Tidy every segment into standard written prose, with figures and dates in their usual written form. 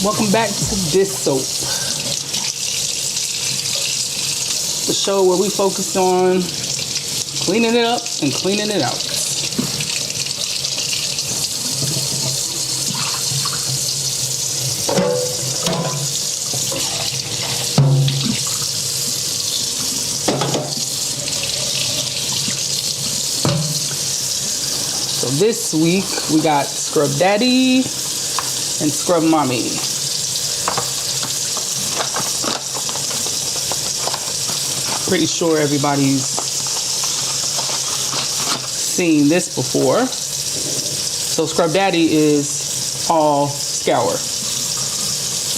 Welcome back to Dish Soap, the show where we focus on cleaning it up and cleaning it out. So this week we got Scrub Daddy and Scrub Mommy. Pretty sure everybody's seen this before. So Scrub Daddy is all scour,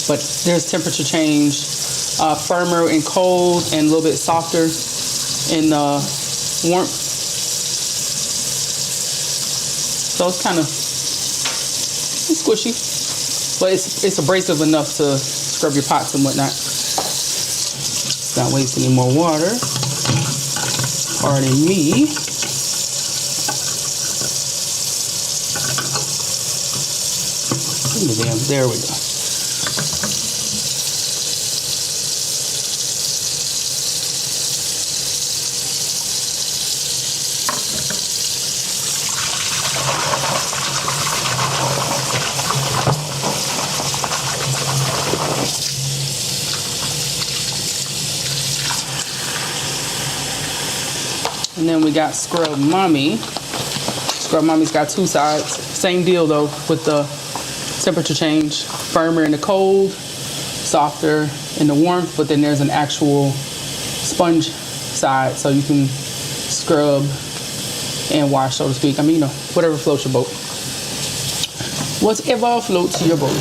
but there's temperature change, firmer and cold and a little bit softer in warmth. So it's kind of squishy, but it's abrasive enough to scrub your pots and whatnot. Not waste any more water. Pardon me. There we go. And then we got Scrub Mommy. Scrub Mommy's got two sides. Same deal though with the temperature change. Firmer in the cold, softer in the warmth, but then there's an actual sponge side so you can scrub and wash, so to speak. I mean, whatever floats your boat. Whatever floats your boat.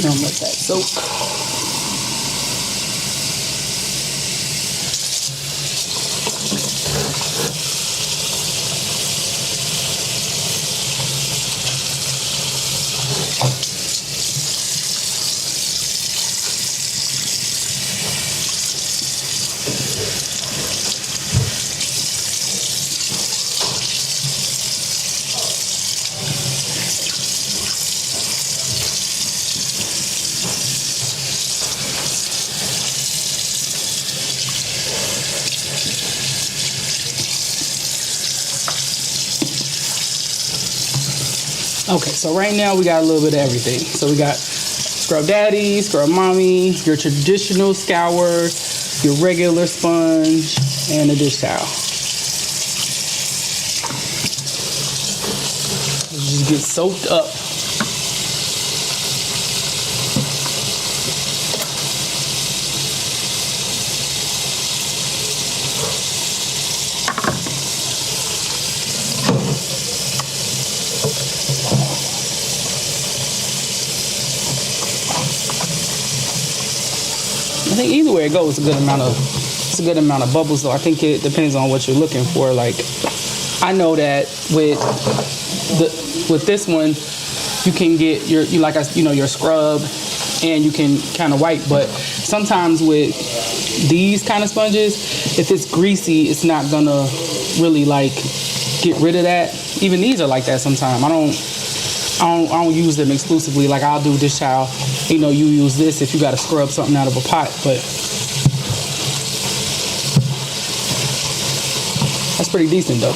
And I'll let that soak. Okay, so right now we got a little bit of everything. So we got Scrub Daddy, Scrub Mommy, your traditional scour, your regular sponge, and a dish towel. Just get soaked up. I think either way it goes, it's a good amount of bubbles though. I think it depends on what you're looking for. Like, I know that with this one, you can get your scrub, and you can kind of wipe. But sometimes with these kind of sponges, if it's greasy, it's not gonna really like get rid of that. Even these are like that sometimes. I don't use them exclusively. Like, I'll do dish towel. You know, you use this if you got to scrub something out of a pot, but that's pretty decent though.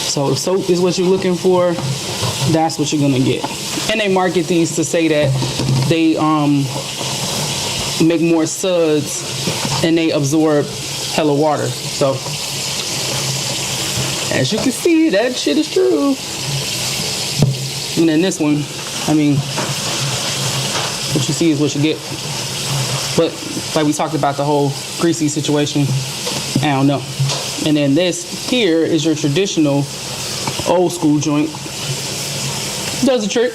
So if soap is what you're looking for, that's what you're gonna get. And they market these to say that they make more suds and they absorb hella water. So as you can see, that shit is true. And then this one, I mean, what you see is what you get. But like we talked about the whole greasy situation, I don't know. And then this here is your traditional old school joint. Does the trick.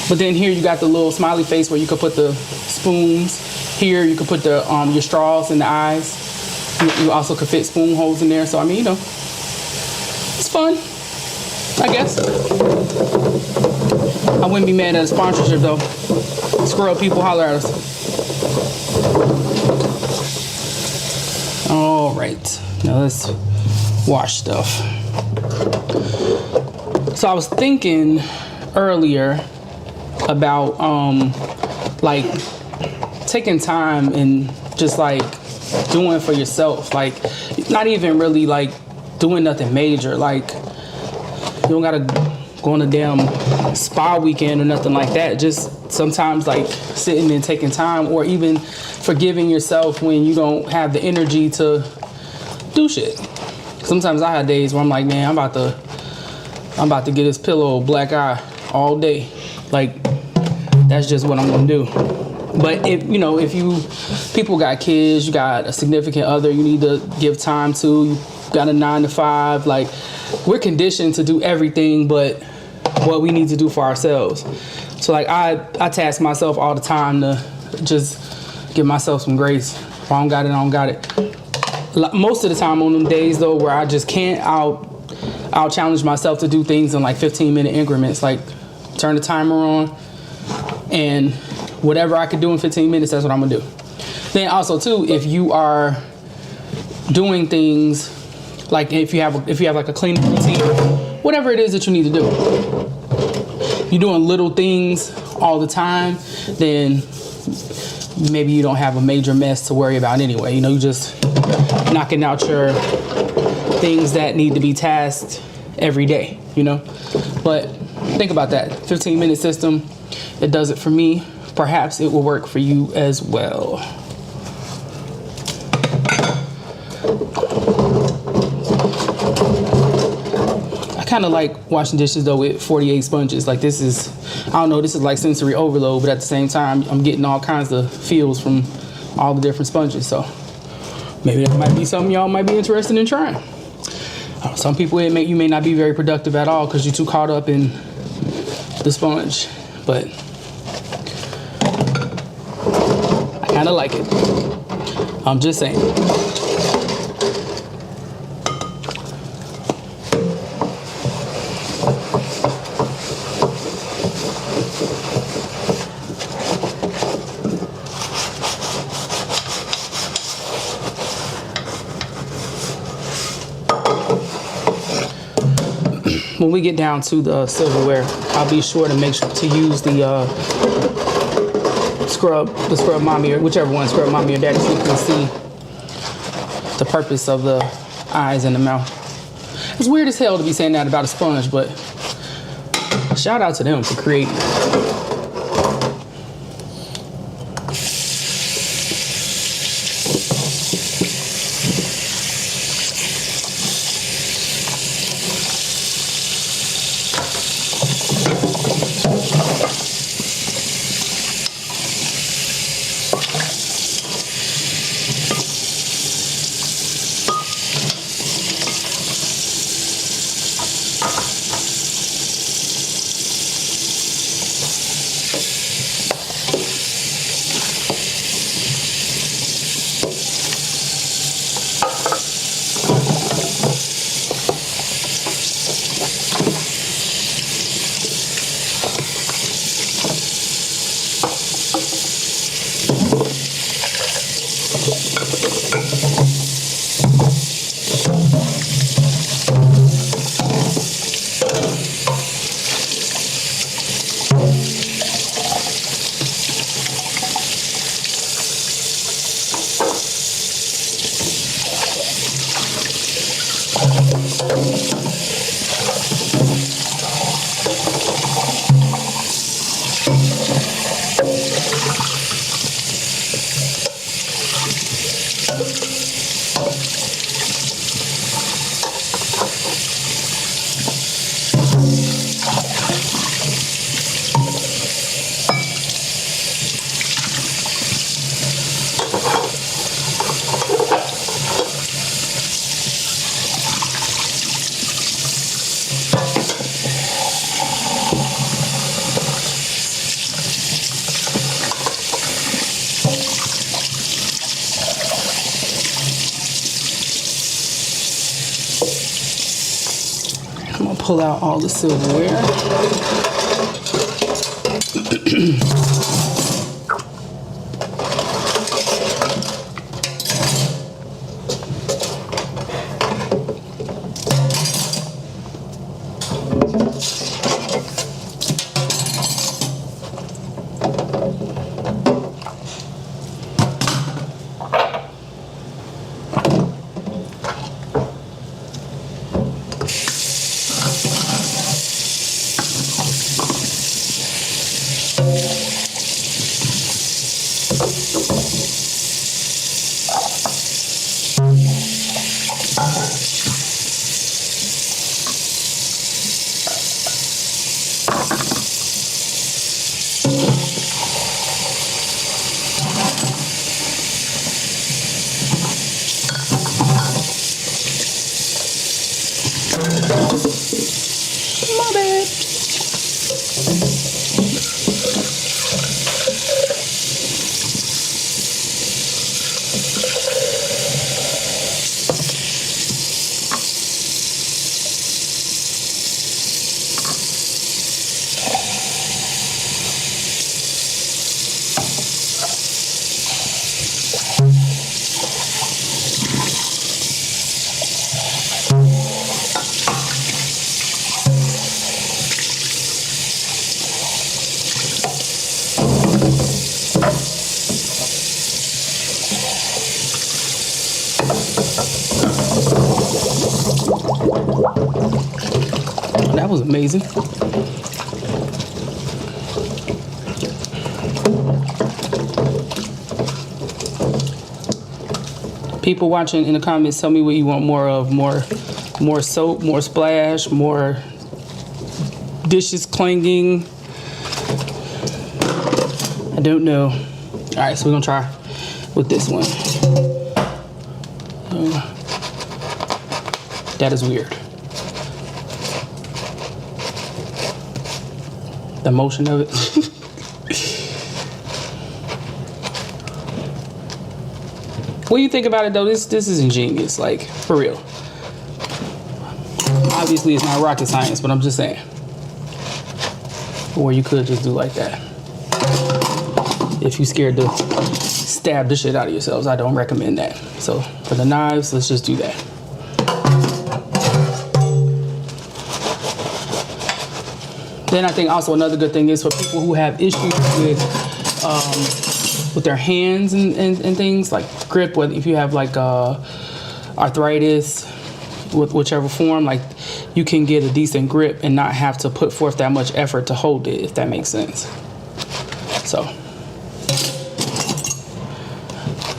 But then here you got the little smiley face where you could put the spoons. Here you could put the your straws in the eyes. You also could fit spoon holes in there. So I mean, you know, it's fun, I guess. I wouldn't be mad at a sponsorship though. Squirrel people, holler at us. All right, now let's wash stuff. So I was thinking earlier about like taking time and just like doing for yourself, like not even really like doing nothing major. Like, you don't gotta go on a damn spa weekend or nothing like that. Just sometimes like sitting and taking time, or even forgiving yourself when you don't have the energy to do shit. Sometimes I have days where I'm like, man, I'm about to get this pillow black eye all day. Like, that's just what I'm gonna do. But if people got kids, you got a significant other you need to give time to, you got a 9 to 5, like, we're conditioned to do everything but what we need to do for ourselves. So like I task myself all the time to just give myself some grace. If I don't got it, I don't got it. Most of the time on them days though where I just can't, I'll challenge myself to do things in like 15-minute increments. Like, turn the timer on, and whatever I could do in 15 minutes, that's what I'm gonna do. Then also too, if you are doing things like if you have like a cleaning routine, whatever it is that you need to do, you're doing little things all the time, then maybe you don't have a major mess to worry about anyway. You know, you just knocking out your things that need to be tasked every day, you know. But think about that 15-minute system. It does it for me. Perhaps it will work for you as well. I kind of like washing dishes though with 48 sponges. Like, this is, I don't know, this is like sensory overload, but at the same time, I'm getting all kinds of feels from all the different sponges. So maybe that might be something y'all might be interested in trying. Some people, you may not be very productive at all because you're too caught up in the sponge, but I kind of like it. I'm just saying. When we get down to the silverware, I'll be sure to use the scrub mommy, or whichever one, scrub mommy or daddy, so you can see the purpose of the eyes and the mouth. It's weird as hell to be saying that about a sponge, but shout out to them for creating it. pull out all the silverware. My bad. That was amazing. People watching in the comments, tell me what you want more of. More soap, more splash, more dishes clanging. I don't know. All right, so we're gonna try with this one. That is weird. The motion of it. What do you think about it though? This is ingenious, like for real. Obviously it's not rocket science, but I'm just saying. Or you could just do like that. If you're scared to stab the shit out of yourselves, I don't recommend that. So for the knives, let's just do that. Then I think also another good thing is for people who have issues with their hands and things like grip, whether if you have like arthritis, with whichever form, like you can get a decent grip and not have to put forth that much effort to hold it, if that makes sense. So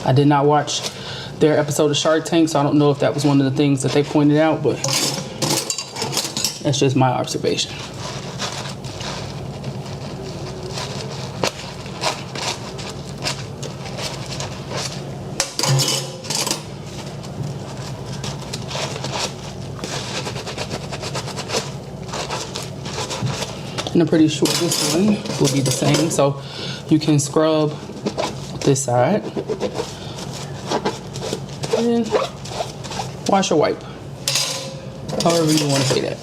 I did not watch their episode of Shark Tank, so I don't know if that was one of the things that they pointed out, but that's just my observation. And I'm pretty sure this one will be the same. So you can scrub this side and wash or wipe, however you want to say that.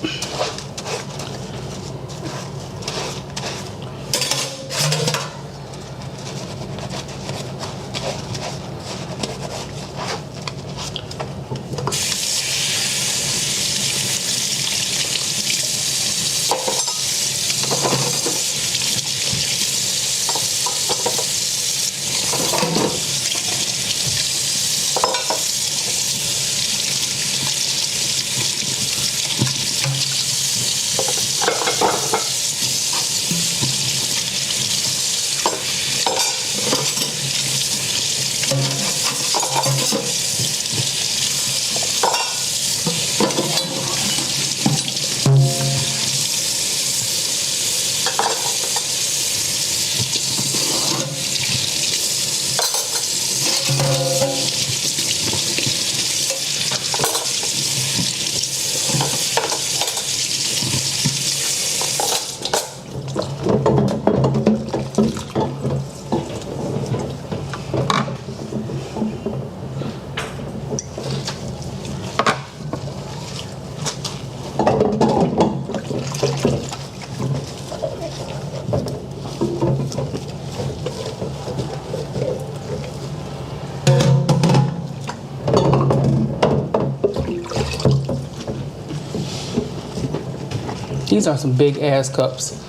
These are some big ass cups.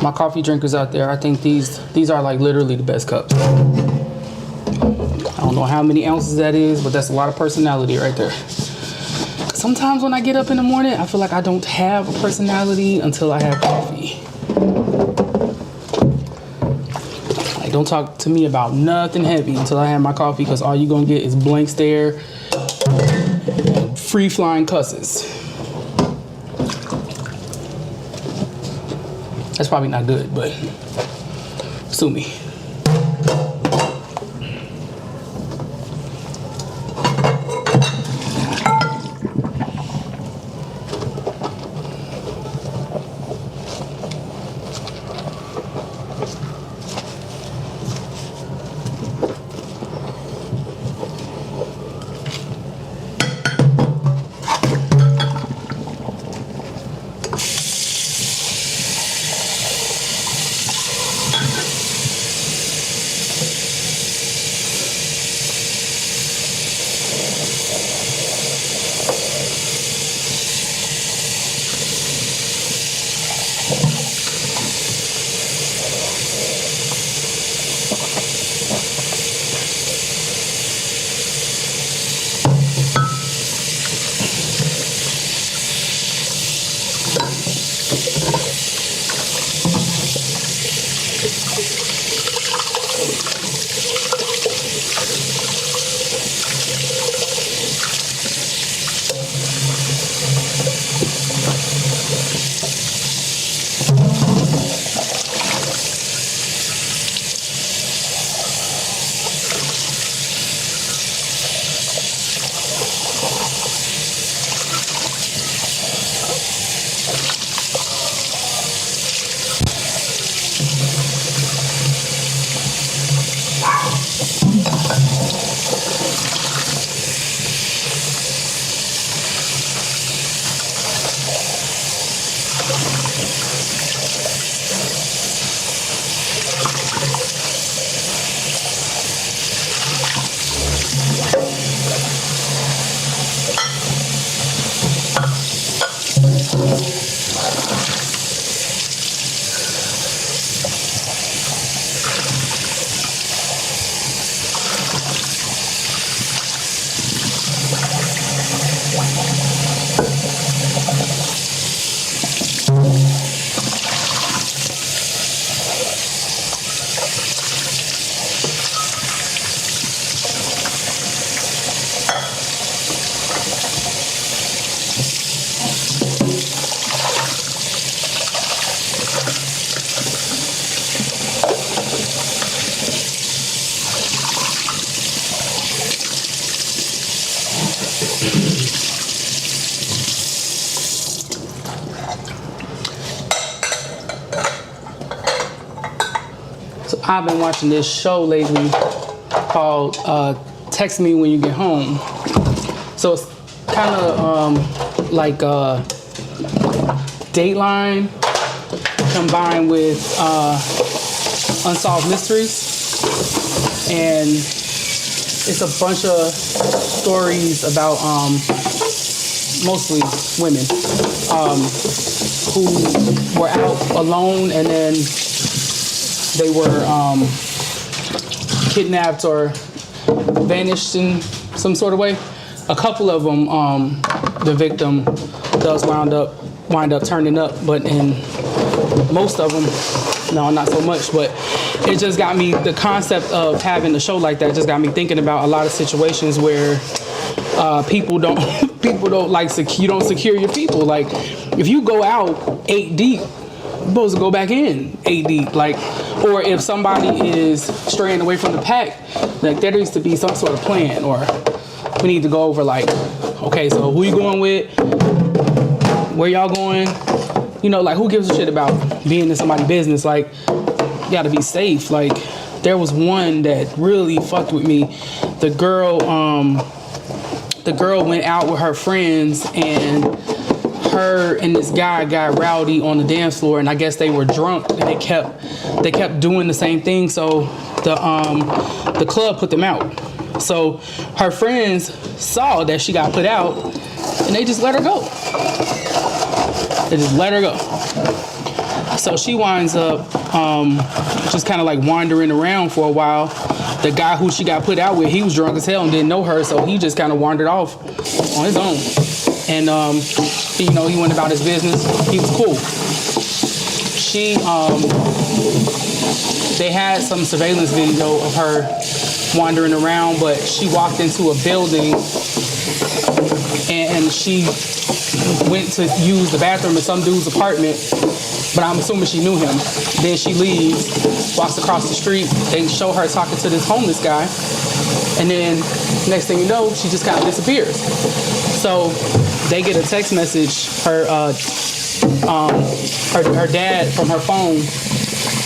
My coffee drinkers out there, I think these are like literally the best cups. I don't know how many ounces that is, but that's a lot of personality right there. Sometimes when I get up in the morning, I feel like I don't have a personality until I have coffee. Like, don't talk to me about nothing heavy until I have my coffee, because all you're gonna get is blank stare and free flying cusses. That's probably not good, but sue me. I've been watching this show lately called Text Me When You Get Home. So it's kind of like Dateline combined with Unsolved Mysteries. And it's a bunch of stories about mostly women who were out alone, and then they were kidnapped or vanished in some sort of way. A couple of them, the victim does wind up turning up, but in most of them, no, not so much. But it just got me, the concept of having a show like that just got me thinking about a lot of situations where people don't you don't secure your people. Like, if you go out 8 deep, you're supposed to go back in 8 deep. Like, or if somebody is straying away from the pack, like, there needs to be some sort of plan, or we need to go over, like, okay, so who you going with, where y'all going, you know, like, who gives a shit about being in somebody's business? Like, you gotta be safe. Like, there was one that really fucked with me. The girl went out with her friends, and her and this guy got rowdy on the dance floor, and I guess they were drunk, and they kept doing the same thing. So the club put them out. So her friends saw that she got put out, and they just let her go. They just let her go. So she winds up just kind of like wandering around for a while. The guy who she got put out with, he was drunk as hell and didn't know her, so he just kind of wandered off on his own. And he went about his business. He was cool. They had some surveillance video of her wandering around, but she walked into a building and she went to use the bathroom in some dude's apartment, but I'm assuming she knew him. Then she leaves, walks across the street. They show her talking to this homeless guy, and then next thing you know, she just kind of disappears. So they get a text message. Her dad from her phone.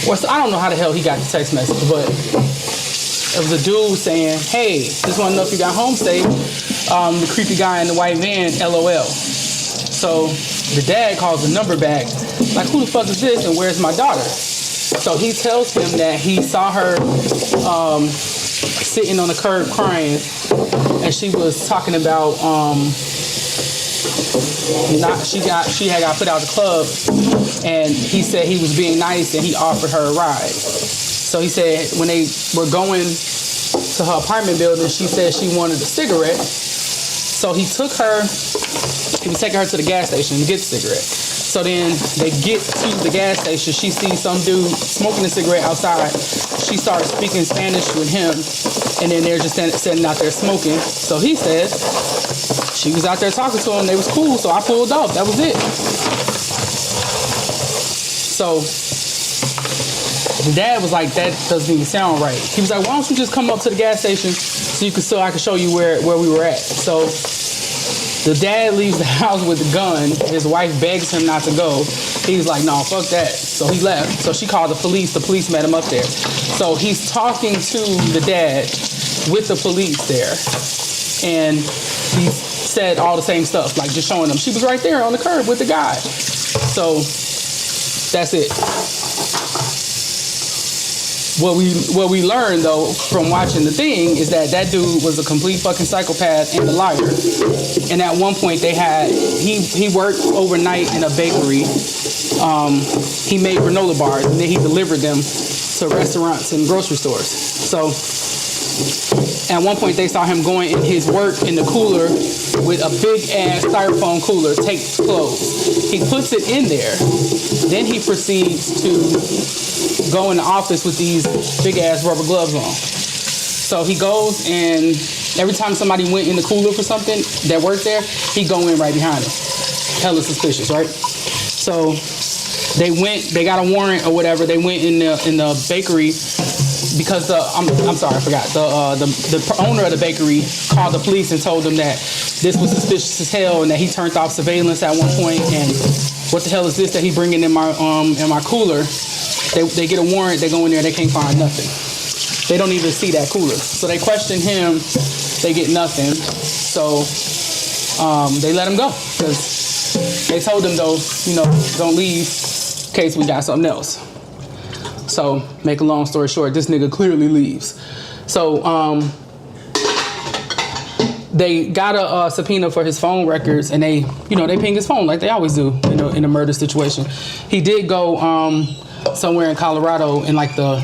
Well, so I don't know how the hell he got the text message, but it was a dude saying, "Hey, just want to know if you got home safe. The creepy guy in the white van, LOL." So the dad calls the number back, like, "Who the fuck is this and where's my daughter?" So he tells him that he saw her sitting on the curb crying, and she was talking about she had got put out of the club, and he said he was being nice and he offered her a ride. So he said when they were going to her apartment building, she said she wanted a cigarette. So he was taking her to the gas station to get the cigarette. So then they get to the gas station. She sees some dude smoking a cigarette outside. She starts speaking Spanish with him, and then they're just sitting out there smoking. So he said she was out there talking to him. They was cool, so I pulled off. That was it. So the dad was like, "That doesn't even sound right." He was like, "Why don't you just come up to the gas station so I can show you where we were at?" So the dad leaves the house with the gun. His wife begs him not to go. He's like, "No, fuck that." So he left. So she called the police. The police met him up there. So he's talking to the dad with the police there. And he said all the same stuff, like just showing them. She was right there on the curb with the guy. So that's it. What we learned, though, from watching the thing is that dude was a complete fucking psychopath and a liar. And at one point he worked overnight in a bakery. He made granola bars, and then he delivered them to restaurants and grocery stores. So at one point they saw him going in his work in the cooler with a big ass styrofoam cooler, takes clothes. He puts it in there. Then he proceeds to go in the office with these big ass rubber gloves on. So he goes, and every time somebody went in the cooler for something that worked there, he'd go in right behind him. Hella suspicious, right? So they got a warrant or whatever. They went in the bakery because I'm sorry, I forgot. The owner of the bakery called the police and told them that this was suspicious as hell and that he turned off surveillance at one point, and what the hell is this that he bringing in my cooler? They get a warrant, they go in there, they can't find nothing. They don't even see that cooler. So they question him, they get nothing. So they let him go because they told him, though, don't leave in case we got something else. So make a long story short, this nigga clearly leaves. So they got a subpoena for his phone records, and they ping his phone like they always do, in a murder situation. He did go somewhere in Colorado in like the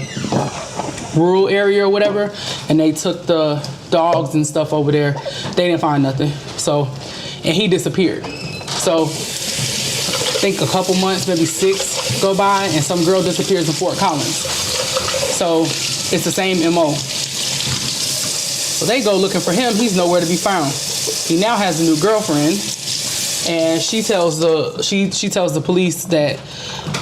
rural area or whatever, and they took the dogs and stuff over there. They didn't find nothing. So, and he disappeared. So I think a couple months, maybe 6 go by, and some girl disappears in Fort Collins. So it's the same MO. So they go looking for him. He's nowhere to be found. He now has a new girlfriend, and she tells the police that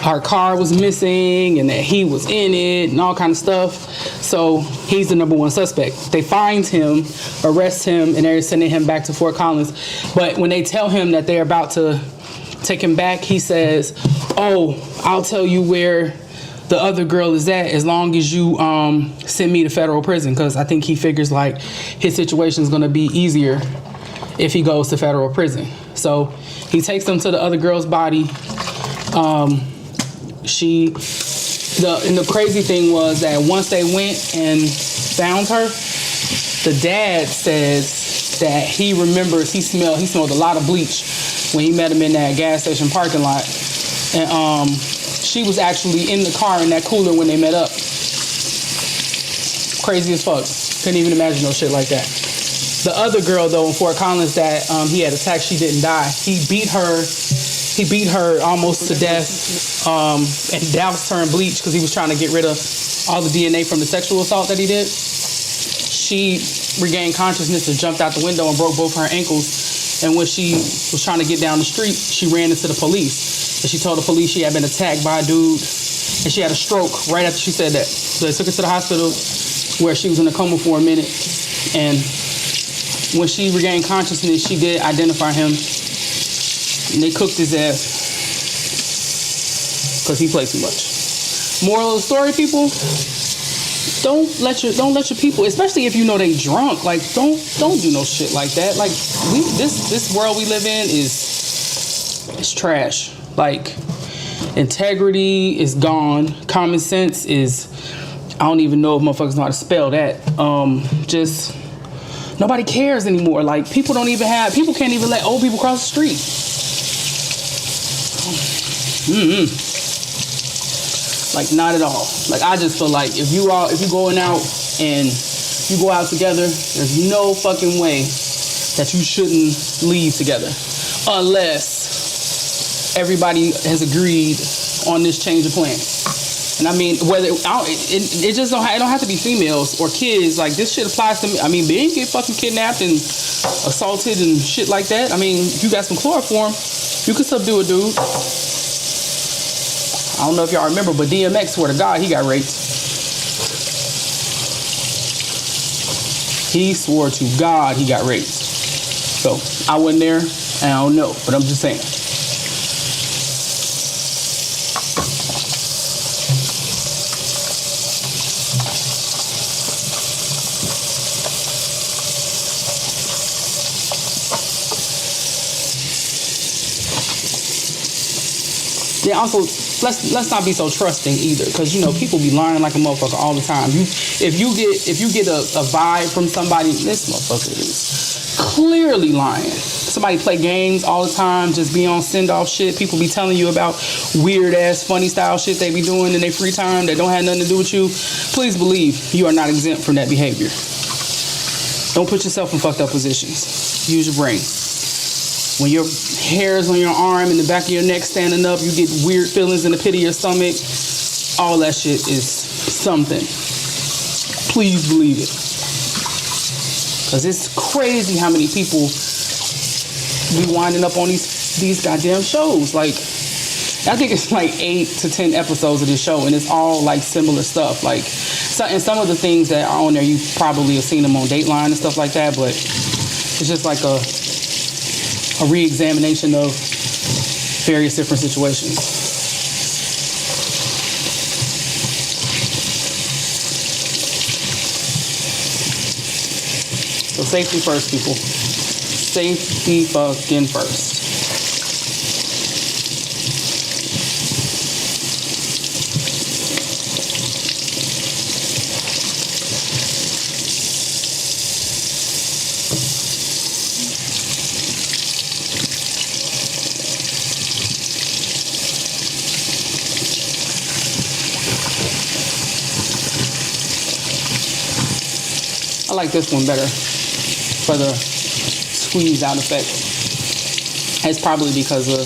her car was missing and that he was in it and all kind of stuff. So he's the number one suspect. They find him, arrest him, and they're sending him back to Fort Collins. But when they tell him that they're about to take him back, he says, "Oh, I'll tell you where the other girl is at as long as you send me to federal prison," because I think he figures like his situation is going to be easier if he goes to federal prison. So he takes them to the other girl's body. And the crazy thing was that once they went and found her, the dad says that he remembers he smelled a lot of bleach when he met him in that gas station parking lot. And she was actually in the car in that cooler when they met up. Crazy as fuck. Couldn't even imagine no shit like that. The other girl though in Fort Collins that he had attacked, she didn't die. He beat her almost to death and doused her in bleach because he was trying to get rid of all the DNA from the sexual assault that he did. She regained consciousness and jumped out the window and broke both her ankles. And when she was trying to get down the street, she ran into the police. And she told the police she had been attacked by a dude. And she had a stroke right after she said that. So they took her to the hospital where she was in a coma for a minute. And when she regained consciousness, she did identify him. And they cooked his ass because he played too much. Moral of the story, people: don't let your people, especially if you know they drunk, like don't do no shit like that. Like this world we live in it's trash. Like integrity is gone. Common sense is, I don't even know if motherfuckers know how to spell that. Just nobody cares anymore. Like people can't even let old people cross the street. Like not at all. Like I just feel like if you going out and you go out together, there's no fucking way that you shouldn't leave together, unless everybody has agreed on this change of plans. And I mean, it don't have to be females or kids. Like this shit applies to me. I mean, men get fucking kidnapped and assaulted and shit like that. I mean, if you got some chloroform, you can subdue a dude. I don't know if y'all remember, but DMX, swear to God, he got raped. He swore to God he got raped. So I wasn't there, and I don't know, but I'm just saying. Yeah, also, let's not be so trusting either, because you know people be lying like a motherfucker all the time. If you get a vibe from somebody, this motherfucker is clearly lying. Somebody play games all the time, just be on send off shit. People be telling you about weird ass funny style shit they be doing in their free time that don't have nothing to do with you. Please believe you are not exempt from that behavior. Don't put yourself in fucked up positions. Use your brain. When your hairs on your arm and the back of your neck standing up, you get weird feelings in the pit of your stomach. All that shit is something. Please believe it. Because it's crazy how many people be winding up on these goddamn shows. Like, I think it's like 8 to 10 episodes of this show, and it's all like similar stuff. Like, and some of the things that are on there, you probably have seen them on Dateline and stuff like that, but it's just like a re-examination of various different situations. So safety first, people. Safety fucking first. I like this one better for the squeeze out effect. It's probably because of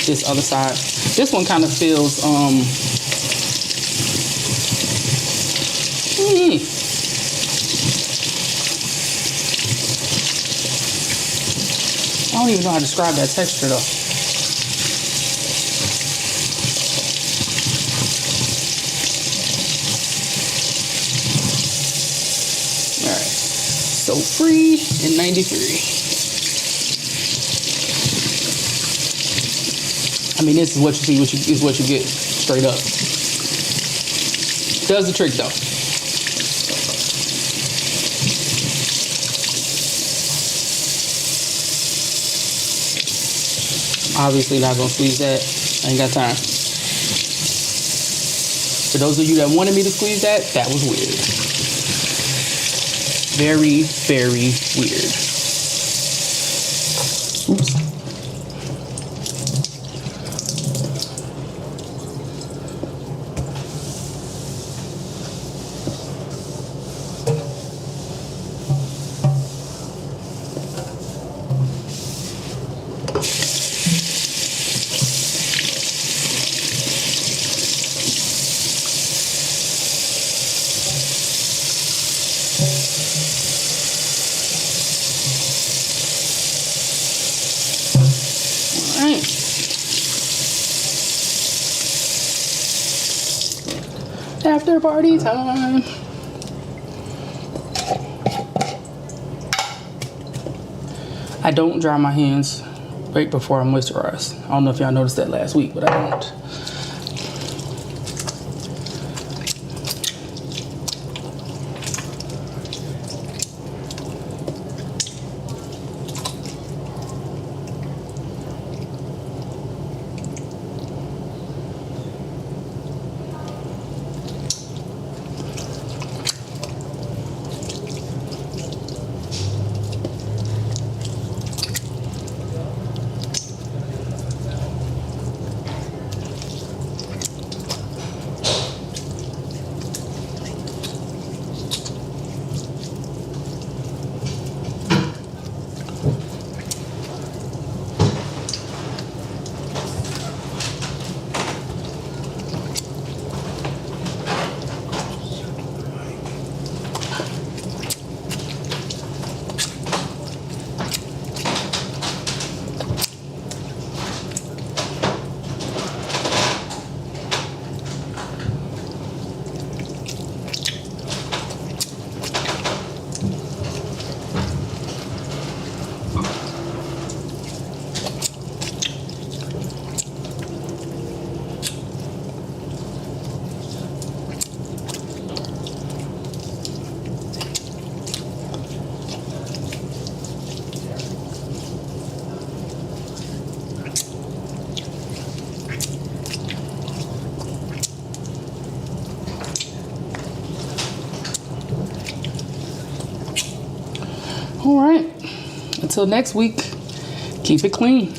this other side. This one kind of feels I don't even know how to describe that texture though. So free in 93. I mean, this is what you see, is what you get straight up. Does the trick though. Obviously not gonna squeeze that. I ain't got time. For those of you that wanted me to squeeze that, that was weird. Very, very weird. After party time. I don't dry my hands right before I moisturize. I don't know if y'all noticed that last week, but I don't. All right, until next week, keep it clean.